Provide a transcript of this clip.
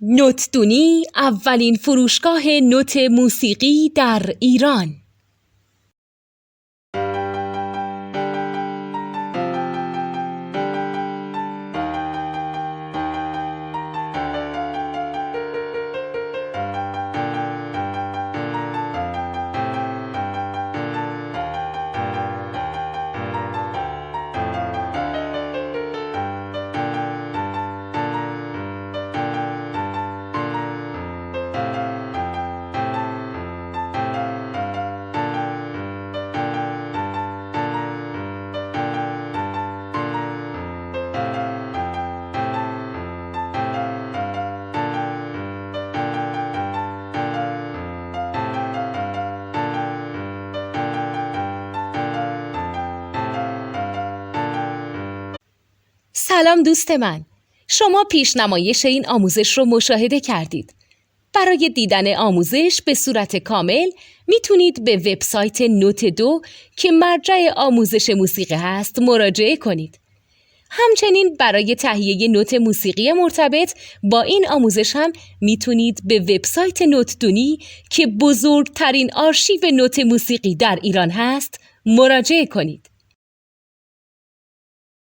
نوتدونی اولین فروشگاه نوت موسیقی در ایران. سلام دوست من، شما پیشنمایش این آموزش رو مشاهده کردید. برای دیدن آموزش به صورت کامل میتونید به وبسایت نوت2 که مرجع آموزش موسیقی هست مراجعه کنید. همچنین برای تهیه نوت موسیقی مرتبط با این آموزش هم میتونید به وبسایت نوتدونی که بزرگترین آرشیو نوت موسیقی در ایران هست مراجعه کنید.